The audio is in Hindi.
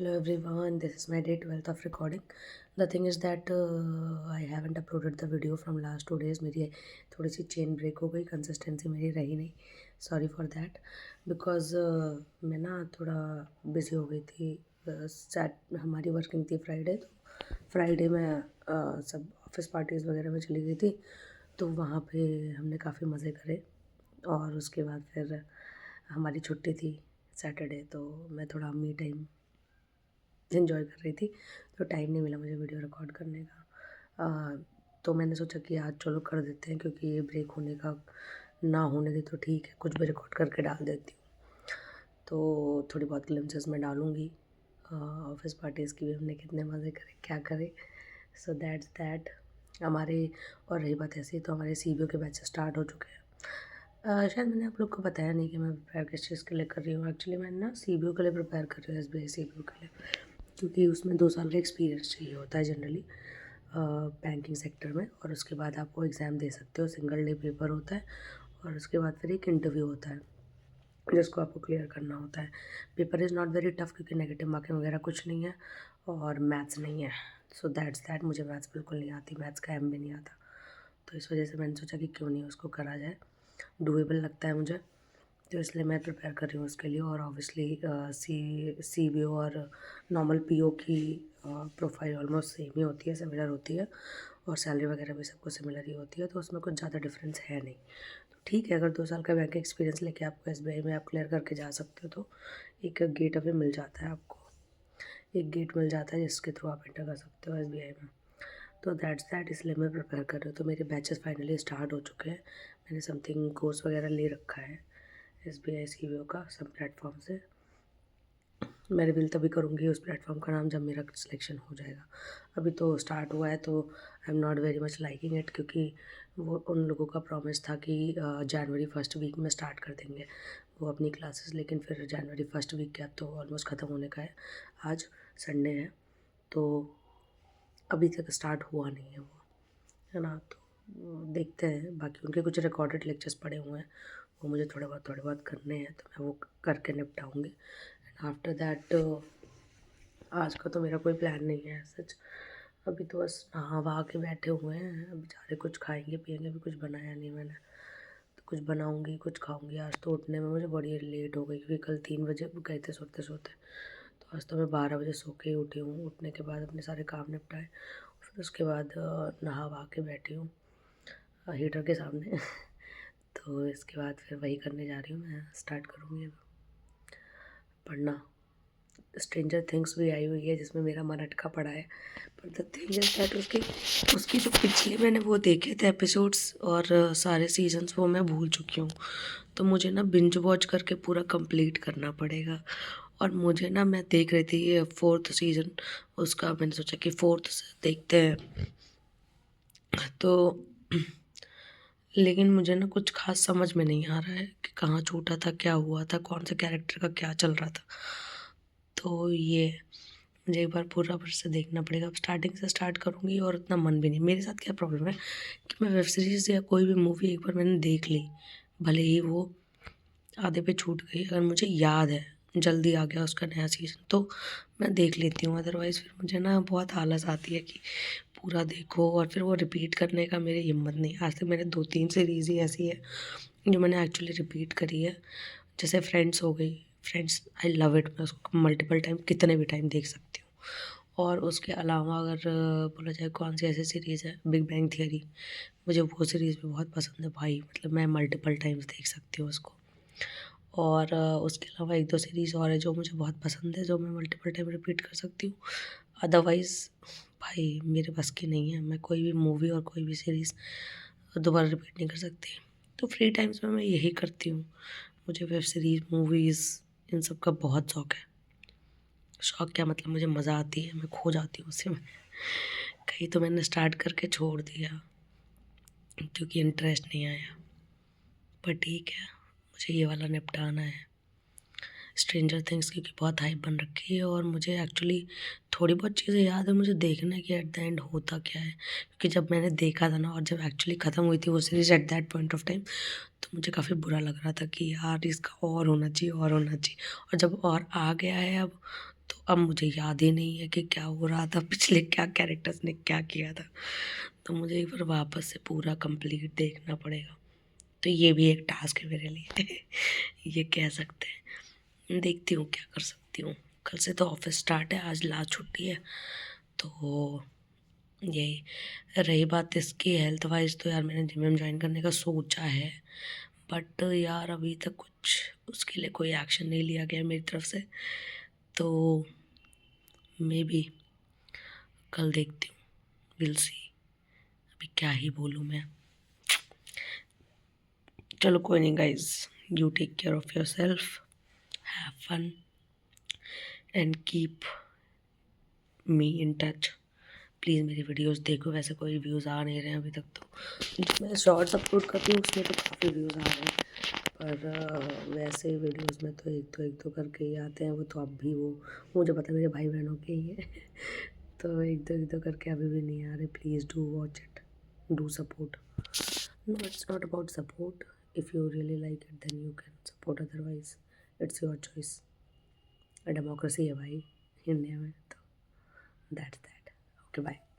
Hello everyone, this is my day 12th of recording. The thing is that I haven't uploaded the video from last 2 days. मेरी थोड़ी सी चेन ब्रेक हो गई, कंसिस्टेंसी मेरी रही नहीं. सॉरी फॉर दैट बिकॉज मैं ना थोड़ा बिज़ी हो गई थी. हमारी वर्किंग थी फ्राइडे, तो फ्राइडे में सब ऑफिस पार्टीज़ वगैरह में चली गई थी. तो वहाँ पे हमने काफ़ी मज़े करे और उसके बाद फिर हमारी छुट्टी थी सैटरडे, तो मैं थोड़ा मी टाइम इन्जॉय कर रही थी. तो टाइम नहीं मिला मुझे वीडियो रिकॉर्ड करने का. तो मैंने सोचा कि आज चलो कर देते हैं, क्योंकि ये ब्रेक होने का ना होने दे तो ठीक है, कुछ भी रिकॉर्ड करके डाल देती हूँ. तो थोड़ी बहुत ग्लिम्सेस मैं डालूँगी ऑफिस पार्टीज़ की भी, हमने कितने मज़े करे क्या करे. सो दैट्स दैट हमारे. और रही बात ऐसी, तो हमारे CBO के बैचेस स्टार्ट हो चुके हैं. शायद मैंने आप लोग को बताया नहीं कि मैं प्रिपेयर किस चीज़ के लिए कर रही हूँ. एक्चुअली मैं ना CBO के लिए प्रिपेयर कर रही हूँ, SBI CBO के लिए, क्योंकि उसमें 2 साल का एक्सपीरियंस चाहिए होता है जनरली बैंकिंग सेक्टर में. और उसके बाद आप वो एग्ज़ाम दे सकते हो. सिंगल डे पेपर होता है और उसके बाद फिर एक इंटरव्यू होता है जिसको आपको क्लियर करना होता है. Paper is not very tough, क्योंकि नेगेटिव मार्किंग वगैरह कुछ नहीं है और मैथ्स नहीं है. So that's that. मुझे मैथ्स बिल्कुल नहीं आती, मैथ्स का M भी नहीं आता. तो इस वजह से मैंने सोचा कि क्यों नहीं उसको करा जाए, डूएबल लगता है मुझे. तो इसलिए मैं प्रिपेयर कर रही हूँ उसके लिए. और ऑब्वियसली CBO और नॉर्मल PO की प्रोफाइल ऑलमोस्ट सेम ही होती है, सिमिलर होती है, और सैलरी वगैरह भी सबको सिमिलर ही होती है. तो उसमें कुछ ज़्यादा डिफरेंस है नहीं. तो ठीक है, अगर 2 साल का बैंक एक्सपीरियंस लेके आपको SBI में आप क्लियर करके जा सकते हो, तो एक गेट अवे मिल जाता है आपको. एक गेट मिल जाता है जिसके थ्रू आप एंटर कर सकते हो SBI में. तो दैट्स दैट. इसलिए मैं प्रिपेयर कर रही हूँ. तो मेरे बैचेस फाइनली स्टार्ट हो चुके हैं. मैंने समथिंग कोर्स वगैरह ले रखा है SBI CBO का सब प्लेटफॉर्म से. मैं रिवील तभी करूँगी उस प्लेटफॉर्म का नाम जब मेरा सिलेक्शन हो जाएगा. अभी तो स्टार्ट हुआ है, तो I am not very much liking it, क्योंकि वो उन लोगों का प्रॉमिस था कि जनवरी फर्स्ट वीक में स्टार्ट कर देंगे वो अपनी क्लासेस. लेकिन फिर जनवरी फर्स्ट वीक के अब तो ऑलमोस्ट ख़त्म होने का है. आज संडे है, तो अभी तक स्टार्ट हुआ नहीं है वो, है ना. तो देखते हैं. बाकी उनके कुछ रिकॉर्डेड लेक्चर्स पड़े हुए हैं, वो मुझे थोड़े बहुत करने हैं, तो मैं वो करके निपटाऊँगी. एंड आफ्टर दैट आज का तो मेरा कोई प्लान नहीं है सच. अभी तो बस नहा वहा के बैठे हुए हैं. बेचारे कुछ खाएंगे पिएंगे भी, कुछ बनाया नहीं मैंने. तो कुछ बनाऊँगी, कुछ खाऊँगी. आज तो उठने में मुझे बड़ी लेट हो गई, क्योंकि कल 3 बजे गए थे सोते सोते. तो आज तो मैं 12 बजे सो के ही उठी हूँ. उठने के बाद अपने सारे काम निपटाए, फिर उसके बाद नहा वहा के बैठी हूँ हीटर के सामने. तो इसके बाद फिर वही करने जा रही हूँ. मैं स्टार्ट करूँगी अब पढ़ना. स्ट्रेंजर थिंग्स भी आई हुई है जिसमें मेरा मन अटका पड़ा है. पर द थिंग इज दैट उसकी उसकी जो पिछले मैंने वो देखे थे एपिसोड्स और सारे सीजन्स, वो मैं भूल चुकी हूँ. तो मुझे ना बिंज वॉच करके पूरा कंप्लीट करना पड़ेगा. और मुझे ना, मैं देख रही थी ये 4th सीज़न उसका. मैंने सोचा कि 4th से देखते हैं. तो लेकिन मुझे ना कुछ खास समझ में नहीं आ रहा है कि कहाँ छूटा था, क्या हुआ था, कौन से कैरेक्टर का क्या चल रहा था. तो ये मुझे एक बार पूरा फिर से देखना पड़ेगा. अब स्टार्टिंग से स्टार्ट करूँगी और उतना मन भी नहीं. मेरे साथ क्या प्रॉब्लम है कि मैं वेब सीरीज़ या कोई भी मूवी एक बार मैंने देख ली, भले ही वो आधे पे छूट गई, अगर मुझे याद है जल्दी आ गया उसका नया सीज़न, तो मैं देख लेती हूँ. अदरवाइज़ फिर मुझे ना बहुत आलस आती है कि पूरा देखो और फिर वो रिपीट करने का मेरी हिम्मत नहीं. आज तक मैंने 2-3 सीरीज़ ही ऐसी है जो मैंने एक्चुअली रिपीट करी है. जैसे फ्रेंड्स हो गई. Friends I love it. मैं उसको मल्टीपल टाइम, कितने भी टाइम देख सकती हूँ. और उसके अलावा अगर बोला जाए कौन सी ऐसी सीरीज़ है, बिग बैंग थियरी. मुझे वो सीरीज़ भी बहुत पसंद है भाई. मतलब मैं मल्टीपल टाइम्स देख सकती हूँ उसको. और उसके अलावा 1-2 सीरीज़ और है जो मुझे बहुत पसंद है, जो मैं मल्टीपल टाइम रिपीट कर सकती हूँ. अदरवाइज़ भाई मेरे बस की नहीं है. मैं कोई भी मूवी और कोई भी सीरीज़ दोबारा रिपीट नहीं कर सकती. तो फ्री टाइम्स में मैं यही करती हूँ. मुझे वेब सीरीज़, मूवीज़, इन सब का बहुत शौक है. शौक क्या, मतलब मुझे मज़ा आती है, मैं खो जाती हूँ उससे. मैं कहीं तो मैंने स्टार्ट करके छोड़ दिया क्योंकि इंटरेस्ट नहीं आया. पर ठीक है, मुझे ये वाला निपटाना है. स्ट्रेंजर थिंग्स क्योंकि बहुत हाइप बन रखी है और मुझे एक्चुअली थोड़ी बहुत चीज़ें याद है. मुझे देखना है कि एट द एंड होता क्या है, क्योंकि जब मैंने देखा था ना और जब एक्चुअली ख़त्म हुई थी वो series at that point of time, तो मुझे काफ़ी बुरा लग रहा था कि यार इसका और होना चाहिए, और होना चाहिए. और जब और आ गया है अब, तो तो अब मुझे याद ही नहीं है कि क्या हो रहा था, पिछले क्या कैरेक्टर्स ने क्या किया था। तो मुझे एक बार वापस से पूरा कंप्लीट देखना पड़ेगा। तो ये भी एक टास्क है मेरे लिए ये कह सकते हैं। देखती हूँ क्या कर सकती हूँ। कल से तो ऑफिस स्टार्ट है, आज लास्ट छुट्टी है। तो यही रही बात इसकी हेल्थ वाइज, तो यार मैंने जिम ज्वाइन करने का सोचा है, बट यार अभी तक कुछ उसके लिए कोई एक्शन नहीं लिया गया मेरी तरफ से। तो मे बी कल देखती हूँ, विल सी। अभी क्या ही बोलूँ मैं। चलो कोई नहीं guys, you take care of yourself, have fun and keep me in touch. Please मेरी वीडियोस देखो। वैसे कोई व्यूज़ आ नहीं रहे हैं अभी तक, तो मैं शॉर्ट्स अपलोड करती हूँ उसमें तो काफ़ी व्यूज़ आ रहे हैं, पर वैसे वीडियोस में तो एक दो करके ही आते हैं। वो तो अब भी वो मुझे पता है मेरे भाई बहनों के ही हैं तो एक दो करके अभी भी नहीं आ रहे। Please do watch it, do support. No, it's not about support. If you really like it then you can support, otherwise it's your choice. Democracy है भाई इंडिया में, तो दैट्स दैट। Okay bye.